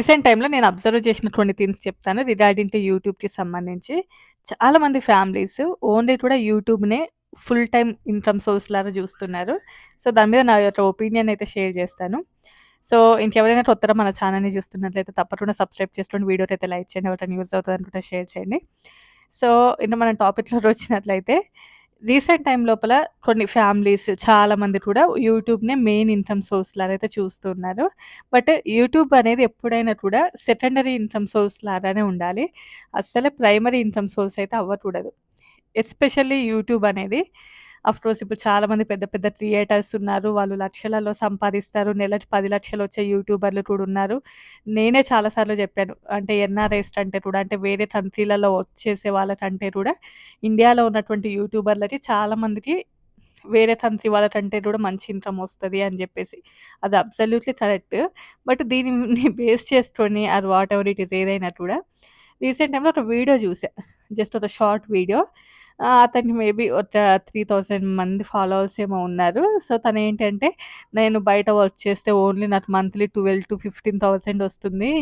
Recent టైమ్‌లో నేను observe చేసిన కొన్ని థింగ్స్ చెప్తాను రిగార్డింగ్ టు యూట్యూబ్‌కి సంబంధించి. చాలామంది ఫ్యామిలీస్ ఓన్లీ కూడా యూట్యూబ్‌నే ఫుల్ టైమ్ ఇన్‌కమ్ సోర్స్ లాగా చూస్తున్నారు. సో, దాని మీద నా యొక్క ఒపీనియన్ అయితే షేర్ చేస్తాను. సో, ఇంకెవరైనా కొత్తగా మన ఛానెల్‌ని చూస్తున్నట్లయితే తప్పకుండా సబ్స్క్రైబ్ చేసుకోండి. వీడియోకైతే లైక్ చేయండి. ఎవరికైనా యూజ్ అవుతది అనుకుంటే షేర్ చేయండి. సో, ఇంక మనం టాపిక్‌లోకి వచ్చినట్లయితే రీసెంట్ టైమ్ లోపల కొన్ని ఫ్యామిలీస్ చాలామంది కూడా యూట్యూబ్‌నే మెయిన్ ఇన్‌కమ్ సోర్స్ లాగా అయితే చూస్తున్నారు. బట్ యూట్యూబ్ అనేది ఎప్పుడైనా కూడా సెకండరీ ఇన్‌కమ్ సోర్స్ లాగానే ఉండాలి. అస్సలు ప్రైమరీ ఇన్‌కమ్ సోర్స్ అయితే అవ్వకూడదు. ఎస్పెషల్లీ యూట్యూబ్ అనేది ఆఫ్‌కోర్స్ ఇప్పుడు చాలామంది పెద్ద పెద్ద క్రియేటర్స్ ఉన్నారు. వాళ్ళు లక్షలలో సంపాదిస్తారు. నెలకి 10,00,000 వచ్చే యూట్యూబర్లు కూడా ఉన్నారు. నేనే చాలా సార్లు చెప్పాను. అంటే ఎన్ఆర్‌ఐస్ కంటే కూడా అంటే వేరే కంట్రీలలో వర్క్ చేసే వాళ్ళకంటే కూడా ఇండియాలో ఉన్నటువంటి యూట్యూబర్లకి చాలా మందికి వేరే కంట్రీ వాళ్ళకంటే కూడా మంచి ఇన్‌కమ్ వస్తది అని జెప్పేసి. అది అబ్సల్యూట్‌లీ కరెక్ట్. బట్ దీనిని బేస్ చేసుకొని or whatever it is ఏదైనా కూడా రీసెంట్ టైమ్‌లో ఒక వీడియో జూసా. జస్ట్ ఒక షార్ట్ వీడియో. అతనికి మేబీ ఒక 3000 మంది ఫాలోవర్స్ ఏమో ఉన్నారు. సో, తనేంటంటే నేను బయట వర్క్ చేస్తే ఓన్లీ నాకు మంత్లీ 12,000-15,000 వస్తుంది.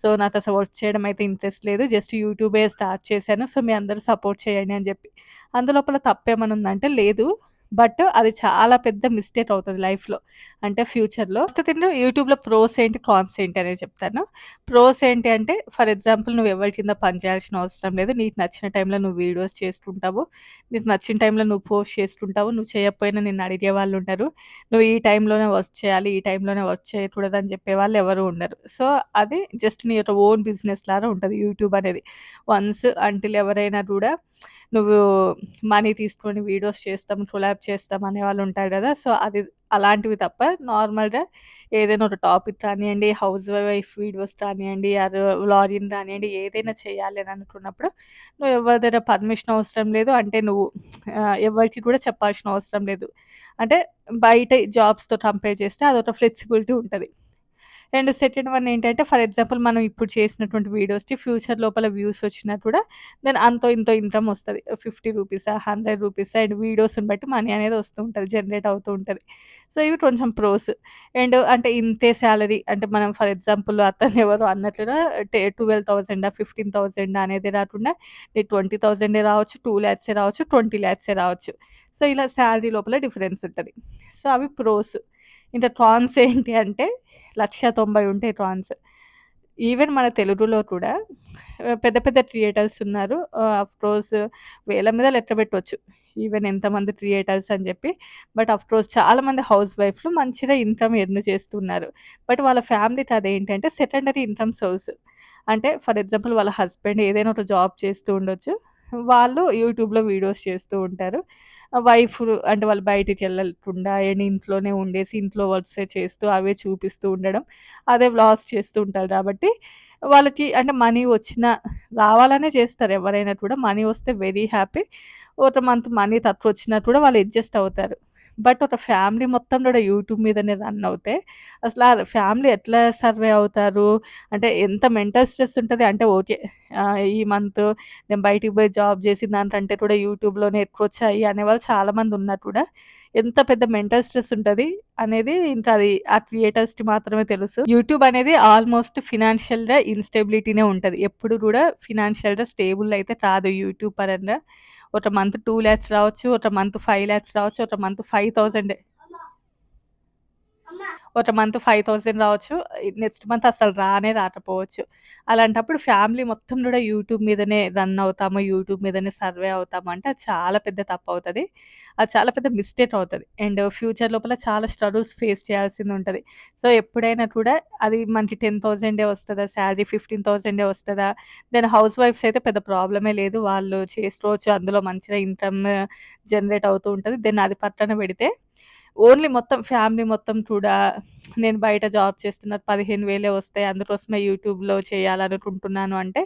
సో, నాకసలు వర్క్ చేయడం అయితే ఇంట్రెస్ట్ లేదు. జస్ట్ యూట్యూబే స్టార్ట్ చేశాను. సో, మీ అందరూ సపోర్ట్ చేయండి అని జెప్పి. అందులోపల తప్పేమన్నా ఉందంటే లేదు. బట్ అది చాలా పెద్ద మిస్టేక్ అవుతది లైఫ్‌లో. అంటే ఫ్యూచర్‌లో. ఫస్ట్ థింగ్ యూట్యూబ్‌లో ప్రోస్ ఏంటి, కాన్స్ ఏంటి అనేది చెప్తాను. ప్రోస్ ఏంటి అంటే ఫర్ ఎగ్జాంపుల్ నువ్వు ఎవరి కింద పని చేయాల్సిన అవసరం లేదు. నీకు నచ్చిన టైంలో నువ్వు వీడియోస్ చేసుకుంటావు. నీకు నచ్చిన టైంలో నువ్వు పోస్ట్ చేసుకుంటావు. నువ్వు చేయకపోయినా నిన్ను అడిగే వాళ్ళు ఉండరు. నువ్వు ఈ టైంలోనే వర్క్ చేయాలి, ఈ టైంలోనే వర్క్ చేయకూడదని చెప్పేవాళ్ళు ఎవరు ఉండరు. సో, అది జస్ట్ నీ యొక్క ఓన్ బిజినెస్ లాగా ఉంటది యూట్యూబ్ అనేది. వన్స్ అంటిల్ ఎవరైనా కూడా నువ్వు మనీ తీసుకొని వీడియోస్ చేస్తాం, కొలాబ్ చేస్తాం అనేవాళ్ళు ఉంటారు గదా! సో, అది అలాంటివి తప్ప నార్మల్‌గా ఏదైనా ఒక టాపిక్ కానియండి, హౌస్ వైఫ్ వీడియోస్ కానియండి, ఆర్ వ్లాగింగ్ కానియండి, ఏదైనా చేయాలి అని అనుకున్నప్పుడు నువ్వు ఎవరి దగ్గర పర్మిషన్ అవసరం లేదు. అంటే నువ్వు ఎవరికీ కూడా చెప్పాల్సిన అవసరం లేదు. అంటే బయట జాబ్స్‌తో కంపేర్ చేస్తే అదొక ఫ్లెక్సిబిలిటీ ఉంటది. అండ్ సెకండ్ వన్ ఏంటంటే ఫర్ ఎగ్జాంపుల్ మనం ఇప్పుడు చేసినటువంటి వీడియోస్‌కి ఫ్యూచర్ లోపల వ్యూస్ వచ్చినా కూడా దెన్ అంతో ఇంతో ఇన్‌కమ్ వస్తది. రూ. 50 రూ. 100 అండ్ వీడియోస్‌ని బట్టి మనీ అనేది వస్తూ ఉంటది. జనరేట్ అవుతూ ఉంటది. సో, ఇవి కొంచెం ప్రోస్. అండ్ అంటే ఇంతే సాలరీ అంటే మనం ఫర్ ఎగ్జాంపుల్ అతనెవరో అన్నట్లుగా 12,000 15,000 అనేది రాకుండా నీకు 20,000 రావచ్చు, 2,00,000 రావచ్చు, 20,00,000 రావచ్చు. సో, ఇలా సాలరీ లోపల డిఫరెన్స్ ఉంటది. సో, అవి ప్రోస్. ఇంకా కాన్స్ ఏంటి అంటే 1,90,000 ఉంటాయి కాన్స్. ఈవెన్ మన తెలుగులో కూడా పెద్ద పెద్ద క్రియేటర్స్ ఉన్నారు. ఆఫ్‌కోర్స్ వేల మీద లెక్క పెట్టొచ్చు. ఈవెన్ ఎంతమంది క్రియేటర్స్ అని చెప్పి. బట్ ఆఫ్‌కోర్స్ చాలామంది హౌస్ వైఫ్‌లు మంచిగా ఇన్‌కమ్ ఎర్న్ చేస్తున్నారు. బట్ వాళ్ళ ఫ్యామిలీకి అదేంటంటే సెకండరీ ఇన్‌కమ్ సోర్స్. అంటే ఫర్ ఎగ్జాంపుల్ వాళ్ళ హస్బెండ్ ఏదైనా ఒక జాబ్ చేస్తూ ఉండొచ్చు. వాళ్ళు యూట్యూబ్‌లో వీడియోస్ చేస్తూ ఉంటారు. వైఫ్ అంటే వాళ్ళు బయటికెళ్ళకుండా అండ్ ఇంట్లోనే ఉండేసి ఇంట్లో వర్క్సే చేస్తూ అవే చూపిస్తూ ఉండడం. అదే వ్లాగ్స్ చేస్తూ ఉంటారు కాబట్టి వాళ్ళకి అంటే మనీ వచ్చినా రావాలనే చేస్తారు ఎవరైనా కూడా. మనీ వస్తే వెరీ హ్యాపీ. ఒక మంత్ మనీ తక్కువొచ్చినా కూడా వాళ్ళు అడ్జస్ట్ అవుతారు. బట్ ఒక ఫ్యామిలీ మొత్తం కూడా యూట్యూబ్ మీదనే రన్ అవుతే అసలు ఆ ఫ్యామిలీ ఎట్లా సర్వే అవుతారు? అంటే ఎంత మెంటల్ స్ట్రెస్ ఉంటది అంటే ఓకే. ఈ మంత్ నేను బయటికి పోయి జాబ్ చేసిన దానికంటే కూడా యూట్యూబ్‌లోనే ఎక్కువొచ్చాయి అనేవాళ్ళు చాలామంది ఉన్నా కూడా ఎంత పెద్ద మెంటల్ స్ట్రెస్ ఉంటది అనేది ఇంకా అది ఆ క్రియేటర్స్‌కి మాత్రమే తెలుసు. యూట్యూబ్ అనేది ఆల్‌మోస్ట్ ఫినాన్షియల్‌గా ఇన్‌స్టెబిలిటీనే ఉంటది. ఎప్పుడు కూడా ఫినాన్షియల్‌గా స్టేబుల్ అయితే కాదు యూట్యూబ్ పరంగా. ఒక మంత్ 2,00,000 రావచ్చు. ఒక మంత్ 5,00,000 రావచ్చు. ఒక మంత్ 5,000 ఒక మంత్ 5,000 రావచ్చు. నెక్స్ట్ మంత్ అసలు రానే రాకపోవచ్చు. అలాంటప్పుడు ఫ్యామిలీ మొత్తం గూడా యూట్యూబ్ మీదనే రన్ అవుతాము. యూట్యూబ్ మీదనే సర్వే అవుతాము అంటే అది చాలా పెద్ద తప్పవుతది. అది చాలా పెద్ద మిస్టేక్ అవుతది. అండ్ ఫ్యూచర్ లోపల చాలా స్ట్రగుల్స్ ఫేస్ చేయాల్సిందుంటది. సో, ఎప్పుడైనా కూడా అది మనకి 10,000 వస్తదా సాలరీ 15,000 వస్తదా? దెన్ హౌస్ వైఫ్స్ అయితే పెద్ద ప్రాబ్లమే లేదు. వాళ్ళు చేసుకోవచ్చు. అందులో మంచిగా ఇన్‌కమ్ జనరేట్ అవుతూ ఉంటది. దెన్ అది పక్కన పెడితే ఓన్లీ మొత్తం ఫ్యామిలీ మొత్తం కూడా నేను బయట జాబ్ చేస్తున్నా 15,000 వస్తాయి. అందుకోసమే యూట్యూబ్‌లో చేయాలనుకుంటున్నాను అంటే,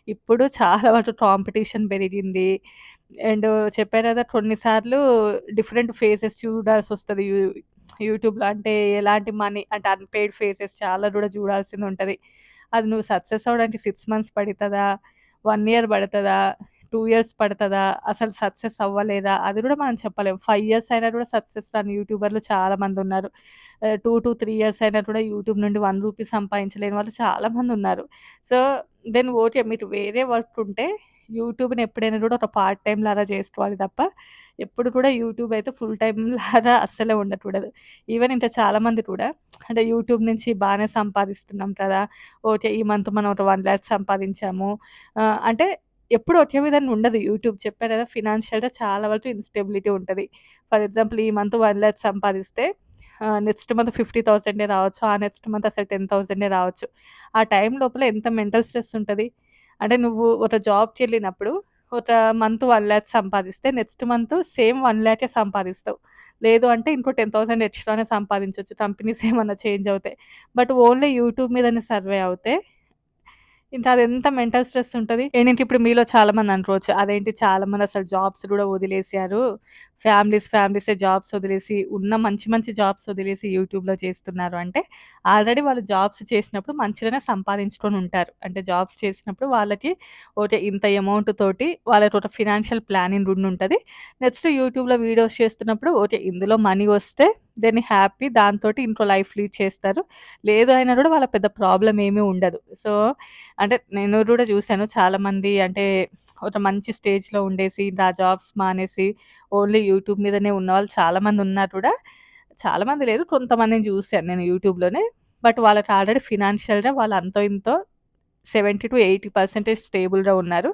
ఇప్పుడు చాలా వరకు కాంపిటీషన్ పెరిగింది. అండ్ చెప్పాను కదా! కొన్నిసార్లు డిఫరెంట్ ఫేసెస్ చూడాల్సొస్తది యూట్యూబ్‌లో. అంటే ఎలాంటి మనీ అంటే అన్‌పెయిడ్ ఫేసెస్ చాలా కూడా చూడాల్సిందుంటది. అది నువ్వు సక్సెస్ అవ్వడానికి 6 మంత్స్ పడతదా? 1 ఇయర్ పడతదా? 2 ఇయర్స్ పడతదా? అసలు సక్సెస్ అవ్వలేదా? అది కూడా మనం చెప్పలేం. 5 ఇయర్స్ అయినా కూడా సక్సెస్ రాని యూట్యూబర్లు చాలామందున్నారు. 2-3 ఇయర్స్ అయినా కూడా యూట్యూబ్ నుండి రూ. 1 సంపాదించలేని వాళ్ళు చాలామందున్నారు. So, then okay. మీరు వేరే వర్క్ ఉంటే యూట్యూబ్‌ని ఎప్పుడైనా కూడా ఒక పార్ట్ టైమ్ లాగా చేసుకోవాలి తప్ప, ఎప్పుడు కూడా యూట్యూబ్ అయితే ఫుల్ టైమ్ లాగా అస్సలే ఉండకూడదు. ఈవెన్ ఇంకా చాలామంది కూడా అంటే యూట్యూబ్ నుంచి బానే సంపాదిస్తున్నాం కదా! ఓకే. ఈ మంత్ మనం ఒక 1,00,000 సంపాదించాము. అంటే ఎప్పుడు ఒకే విధంగా ఉండదు యూట్యూబ్. చెప్పా కదా! ఫినాన్షియల్‌గా చాలా వరకు ఇన్‌స్టెబిలిటీ ఉంటది. ఫర్ ఎగ్జాంపుల్ ఈ మంత్ 1,00,000 సంపాదిస్తే నెక్స్ట్ మంత్ 50,000 రావచ్చు. ఆ నెక్స్ట్ మంత్ అసలు 10,000 రావచ్చు. ఆ టైం లోపల ఎంత మెంటల్ స్ట్రెస్ ఉంటది. అంటే నువ్వు ఒక జాబ్‌కెళ్ళినప్పుడు ఒక మంత్ 1,00,000 సంపాదిస్తే నెక్స్ట్ మంత్ సేమ్ 1,00,000 సంపాదిస్తావు. లేదు అంటే ఇంకో 10,000 ఎక్స్‌ట్రానే సంపాదించొచ్చు. కంపెనీస్ ఏమన్నా చేంజ్ అవుతే. బట్ ఓన్లీ యూట్యూబ్ మీదనే సర్వే అవుతే ఇంకా అదెంత మెంటల్ స్ట్రెస్ ఉంటది. ఏంటంటే ఇప్పుడు మీలో చాలామంది అనుకోవచ్చు. అదేంటి చాలామంది అసలు జాబ్స్ గూడా వదిలేసారు. ఫ్యామిలీసే జాబ్స్ వదిలేసి ఉన్న మంచి మంచి జాబ్స్ వదిలేసి యూట్యూబ్‌లో చేస్తున్నారు అంటే, ఆల్రెడీ వాళ్ళు జాబ్స్ చేసినప్పుడు మంచిగానే సంపాదించుకొని ఉంటారు. అంటే జాబ్స్ చేసినప్పుడు వాళ్ళకి ఓకే. ఇంత అమౌంట్ తోటి వాళ్ళకొక ఫినాన్షియల్ ప్లానింగ్ ఉండుంటది. నెక్స్ట్ యూట్యూబ్‌లో వీడియోస్ చేస్తున్నప్పుడు ఓకే. ఇందులో మనీ వస్తే దెన్ హ్యాపీ దాంతోటి ఇంకో లైఫ్ లీడ్ చేస్తారు. లేదు అయినా గూడా వాళ్ళకి పెద్ద ప్రాబ్లమ్ ఏమీ ఉండదు. సో అంటే నేను గూడా జూసాను చాలామంది అంటే ఒక మంచి స్టేజ్‌లో ఉండేసి ఆ జాబ్స్ మానేసి ఓన్లీ యూట్యూబ్ మీదనే ఉన్నవాళ్ళు చాలామంది ఉన్నారు కూడా. చాలామంది లేదు కొంతమందిని జూసాను నేను యూట్యూబ్‌లోనే. బట్ వాళ్ళకి ఆల్రెడీ ఫినాన్షియల్‌గా వాళ్ళు అంతో ఇంతో 70-80% స్టేబుల్‌గా ఉన్నారు.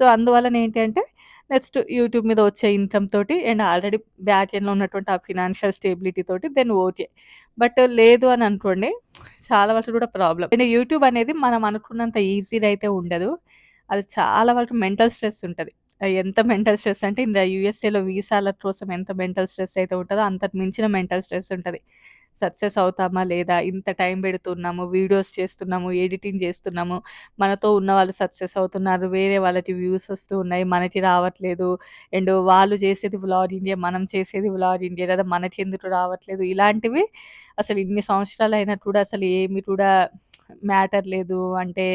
సో, అందువలన ఏంటి అంటే నెక్స్ట్ యూట్యూబ్ మీద వచ్చే ఇన్‌కమ్ తోటి అండ్ ఆల్రెడీ బ్యాక్ ఎండ్‌లో ఉన్నటువంటి ఆ ఫినాన్షియల్ స్టేబిలిటీ తోటి దెన్ ఓకే. బట్ లేదు అని అనుకోండి చాలా వరకు కూడా ప్రాబ్లమ్. అండ్ యూట్యూబ్ అనేది మనం అనుకున్నంత ఈజీగా అయితే ఉండదు. అది చాలా వరకు మెంటల్ స్ట్రెస్ ఉంటది. ఎంత మెంటల్ స్ట్రెస్ అంటే ఇంద యూఎస్ఏలో వీసాల కోసం ఎంత మెంటల్ స్ట్రెస్ అయితే ఉంటదో అంతకు మించిన మెంటల్ స్ట్రెస్ ఉంటది. సక్సెస్ అవుతామా లేదా? ఇంత టైం పెడుతున్నాము, వీడియోస్ చేస్తున్నాము, ఎడిటింగ్ చేస్తున్నాము. మనతో ఉన్నవాళ్ళు సక్సెస్ అవుతున్నారు. వేరే వాళ్ళకి వ్యూస్ వస్తూ ఉన్నాయి. మనకి రావట్లేదు. అండ్ వాళ్ళు చేసేది వ్లాగింగే, మనం చేసేది వ్లాగింగే కదా! మనకెందుకు రావట్లేదు? ఇలాంటివి అసలు ఇన్ని సంవత్సరాలయినా కూడా అసలు ఏమి కూడా మ్యాటర్ లేదు. అంటే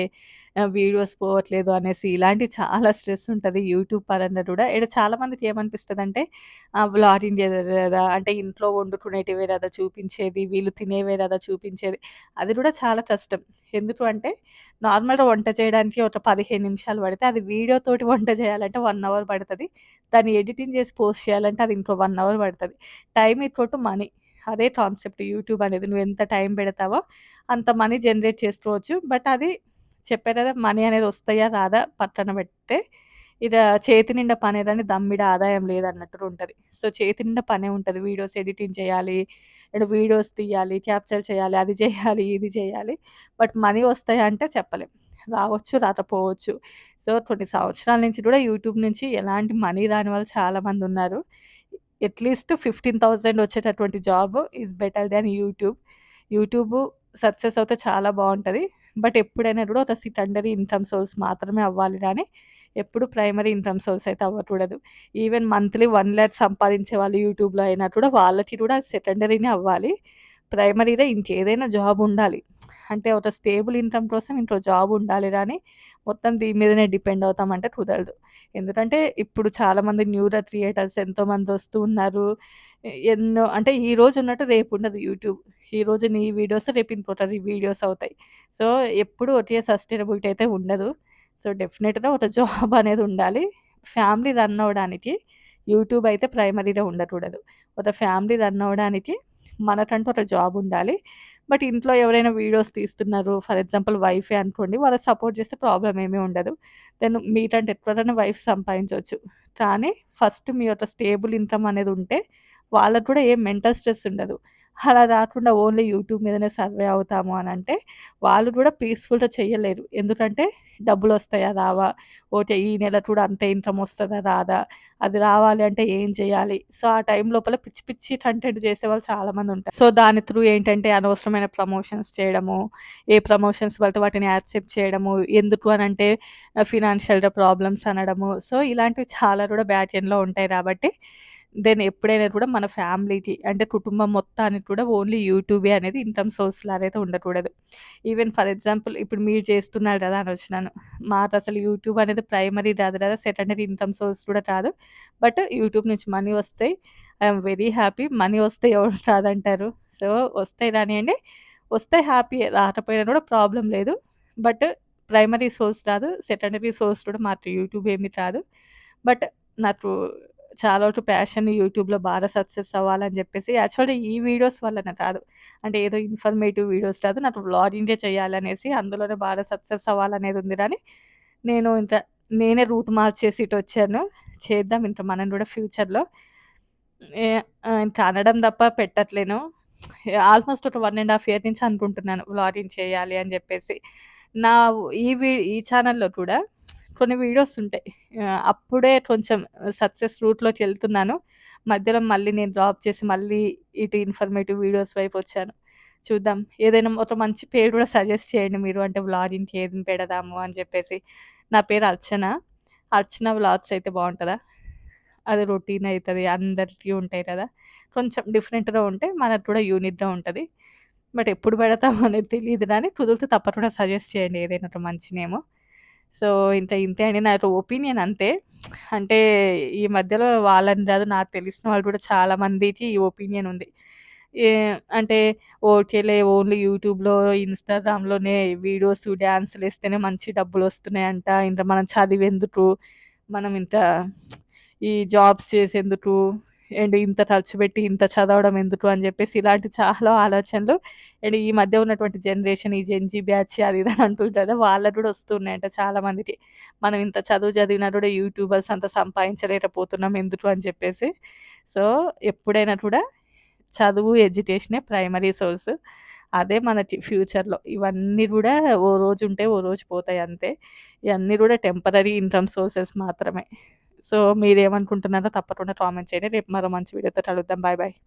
వీడియోస్ పోవట్లేదు అనేసి ఇలాంటి చాలా స్ట్రెస్ ఉంటది యూట్యూబ్ పరంగా కూడా. ఈడ చాలా మందికి ఏమనిపిస్తదంటే వ్లాగింగే గదా! అంటే ఇంట్లో వండుకునేటివే గదా చూపించేది. వీళ్ళు తినేవే గదా చూపించేది. అది కూడా చాలా కష్టం. ఎందుకు అంటే నార్మల్‌గా వంట చేయడానికి ఒక 15 నిమిషాలు పడితే అది వీడియోతోటి వంట చేయాలంటే 1 అవర్ పడతది. దాన్ని ఎడిటింగ్ చేసి పోస్ట్ చేయాలంటే అది ఇంకో 1 అవర్ పడతది. Time equal to money. అదే కాన్సెప్ట్ యూట్యూబ్ అనేది. నువ్వెంత టైం పెడతావో అంత మనీ జనరేట్ చేసుకోవచ్చు. బట్ అది చెప్పా కదా! మనీ అనేది వస్తాయా? రాదా? పక్కన పెడితే ఇక చేతి నిండా పనేదని దమ్మిడి ఆదాయం లేదన్నట్టు ఉంటది. సో, చేతి నిండా పనే ఉంటది. వీడియోస్ ఎడిటింగ్ చేయాలి, అండ్ వీడియోస్ తీయాలి, క్యాప్చర్ చేయాలి, అది చేయాలి, ఇది చేయాలి. బట్ మనీ వస్తాయా అంటే చెప్పలేం. రావచ్చు, రాకపోవచ్చు. సో, కొన్ని సంవత్సరాల నుంచి కూడా యూట్యూబ్ నుంచి ఎలాంటి మనీ రాని వాళ్ళు చాలామందున్నారు. అట్‌లీస్ట్ 15,000 వచ్చేటటువంటి job is better than YouTube. YouTube success అవుతే చాలా బావుంటది. బట్ ఎప్పుడైనా కూడా ఒక సెకండరీ ఇన్‌కమ్ సోర్స్ మాత్రమే అవ్వాలి గానీ, ఎప్పుడు ప్రైమరీ ఇన్‌కమ్ సోర్స్ అయితే అవ్వకూడదు. ఈవెన్ మంత్లీ 1,00,000 సంపాదించే వాళ్ళు యూట్యూబ్‌లో అయినా కూడా వాళ్ళకి కూడా సెకండరీనే అవ్వాలి. ప్రైమరీగా ఇంకేదైనా జాబ్ ఉండాలి. అంటే ఒక స్టేబుల్ ఇన్‌కమ్ కోసం ఇంకో జాబ్ ఉండాలి గానీ, మొత్తం దీని మీదనే డిపెండ్ అవుతామంటే కుదరదు. ఎందుకంటే ఇప్పుడు చాలామంది న్యూరల్ క్రియేటర్స్ ఎంతోమంది వస్తూ ఉన్నారు. ఎన్నో అంటే ఈరోజు ఉన్నట్టు రేపు ఉండదు యూట్యూబ్. ఈరోజు నీ వీడియోస్ రేపు ఇంకోటి వీడియోస్ అవుతాయి. సో, ఎప్పుడు ఒకే సస్టైనబిలిటీ అయితే ఉండదు. సో, డెఫినెట్‌గా ఒక జాబ్ అనేది ఉండాలి. ఫ్యామిలీ రన్ అవ్వడానికి యూట్యూబ్ అయితే ప్రైమరీగా ఉండకూడదు. ఒక ఫ్యామిలీ రన్ అవ్వడానికి మనకంటూ ఒక జాబ్ ఉండాలి. బట్ ఇంట్లో ఎవరైనా వీడియోస్ తీస్తున్నారు. ఫర్ ఎగ్జాంపుల్ వైఫే అనుకోండి. వాళ్ళకి సపోర్ట్ చేస్తే ప్రాబ్లమ్ ఏమీ ఉండదు. దెన్ మీకంటే ఎక్కువగానే వైఫ్ సంపాదించొచ్చు. కానీ ఫస్ట్ మీ యొక్క స్టేబుల్ ఇన్‌కమ్ అనేది ఉంటే వాళ్ళకి కూడా ఏం మెంటల్ స్ట్రెస్ ఉండదు. అలా రాకుండా ఓన్లీ యూట్యూబ్ మీదనే సర్వే అవుతాము అనంటే వాళ్ళు కూడా పీస్‌ఫుల్‌గా చెయ్యలేరు. ఎందుకంటే డబ్బులొస్తాయా? రావా? ఓకే. ఈ నెల కూడా అంతే ఇన్‌కమ్ వస్తదా? రాదా? అది రావాలి అంటే ఏం చేయాలి? సో, ఆ టైం లోపల పిచ్చి పిచ్చి కంటెంట్ చేసేవాళ్ళు చాలామందుంటారు. సో, దాని త్రూ ఏంటంటే అనవసరమైన ప్రమోషన్స్ చేయడము, ఏ ప్రమోషన్స్ పడితే వాటిని యాక్సెప్ట్ చేయడము, ఎందుకు అనంటే ఫినాన్షియల్‌గా ప్రాబ్లమ్స్ అనడము. సో, ఇలాంటివి చాలా కూడా బ్యాక్ ఎండ్‌లో ఉంటాయి కాబట్టి దెన్ ఎప్పుడైనా కూడా మన ఫ్యామిలీకి అంటే కుటుంబం మొత్తానికి కూడా ఓన్లీ యూట్యూబే అనేది ఇన్‌కమ్ సోర్స్ లాగా అయితే ఉండకూడదు. ఈవెన్ ఫర్ ఎగ్జాంపుల్ ఇప్పుడు మీరు చేస్తున్నారు కదా అని వచ్చినాను. మాకసలు యూట్యూబ్ అనేది ప్రైమరీ కాదు కదా! సెకండరీ ఇన్‌కమ్ సోర్స్ కూడా కాదు. బట్ యూట్యూబ్ నుంచి మనీ వస్తాయి. I am very happy. Money వస్తే ఎవరు రాదంటారు. సో, వస్తాయి రానియండి. వస్తే హ్యాపీయే. రాకపోయినా కూడా ప్రాబ్లమ్ లేదు. బట్ ప్రైమరీ సోర్స్ రాదు. సెకండరీ సోర్స్ కూడా మాకు యూట్యూబ్ ఏమి రాదు. బట్ నాకు చాలా వరకు ప్యాషన్ యూట్యూబ్‌లో బాగా సక్సెస్ అవ్వాలని జెప్పేసి యాక్చువల్‌గా ఈ వీడియోస్ వల్లనే కాదు. అంటే ఏదో ఇన్ఫర్మేటివ్ వీడియోస్ కాదు. నాకు వ్లాగింగే చేయాలనేసి అందులోనే బాగా సక్సెస్ అవ్వాలనేది ఉంది గానీ, నేను ఇంకా నేనే రూట్ మార్చేసి ఇటొచ్చాను. చేద్దాం ఇంకా మనం గూడా ఫ్యూచర్‌లో. ఏ ఇంకా అనడం తప్ప పెట్టట్లేను. ఆల్మోస్ట్ ఒక 1 ½ ఇయర్ నుంచి అనుకుంటున్నాను వ్లాగింగ్ చేయాలి అని జెప్పేసి. నా ఈ ఛానెల్‌లో కూడా కొన్ని వీడియోస్ ఉంటాయి. అప్పుడే కొంచెం సక్సెస్ రూట్‌లోకెళ్తున్నాను. మధ్యలో మళ్ళీ నేను డ్రాప్ చేసి మళ్ళీ ఇటు ఇన్ఫర్మేటివ్ వీడియోస్ వైపొచ్చాను. చూద్దాం. ఏదైనా ఒక మంచి పేరు కూడా సజెస్ట్ చేయండి మీరు. అంటే వ్లాగింగ్‌కి ఏది పెడదాము అని చెప్పేసి. నా పేరు అర్చన. అర్చన వ్లాగ్స్ అయితే బావుంటదా? అది రొటీన్ అయితది. అందరికీ ఉంటాయి కదా! కొంచెం డిఫరెంట్‌గా ఉంటే మనకు కూడా యూనిక్‌గా ఉంటది. బట్ ఎప్పుడు పెడతామో అనేది తెలీదు గానీ కుదిరితే తప్పకుండా సజెస్ట్ చేయండి ఏదైనా ఒక మంచి నేము. సో, ఇంకా ఇంతే అండి. నా యొక్క ఒపీనియన్ అంతే. అంటే ఈ మధ్యలో వాళ్ళని కాదు నాకు తెలిసిన వాళ్ళు కూడా చాలా మందికి ఈ ఒపీనియన్ ఉంది. ఏ అంటే ఓకేలే ఓన్లీ యూట్యూబ్‌లో, ఇన్‌స్టాగ్రామ్‌లోనే వీడియోస్, డాన్సులేస్తేనే మంచి డబ్బులొస్తున్నాయంట. ఇంత మనం చదివెందుకు? మనం ఇంత ఈ జాబ్స్ చేసేందుకు? అండ్ ఇంత ఖర్చు పెట్టి ఇంత చదవడం ఎందుకు? అని చెప్పేసి ఇలాంటి చాలా ఆలోచనలు అండ్ ఈ మధ్య ఉన్నటువంటి జనరేషన్ ఈ జెన్‌జీ బ్యాచ్ అది ఇది అని అంటుంటారు కదా! వాళ్ళకి కూడా వస్తున్నాయంట చాలా మందికి. మనం ఇంత చదువు చదివినా కూడా యూట్యూబర్స్ అంత సంపాదించలేకపోతున్నాం ఎందుకు అని చెప్పేసి. సో, ఎప్పుడైనా కూడా చదువు, ఎడ్యుకేషనే ప్రైమరీ సోర్స్. అదే మనకి ఫ్యూచర్‌లో. ఇవన్నీ గూడా ఓ రోజుంటే, ఓ రోజు పోతాయి అంతే. ఇయన్నీ గూడా టెంపరరీ ఇన్‌కమ్ సోర్సెస్ మాత్రమే. సో, మీరేమనుకుంటున్నారో తప్పకుండా కామెంట్ చేయండి. రేపు మరో మంచి వీడియోతో కలుద్దాం. Bye bye.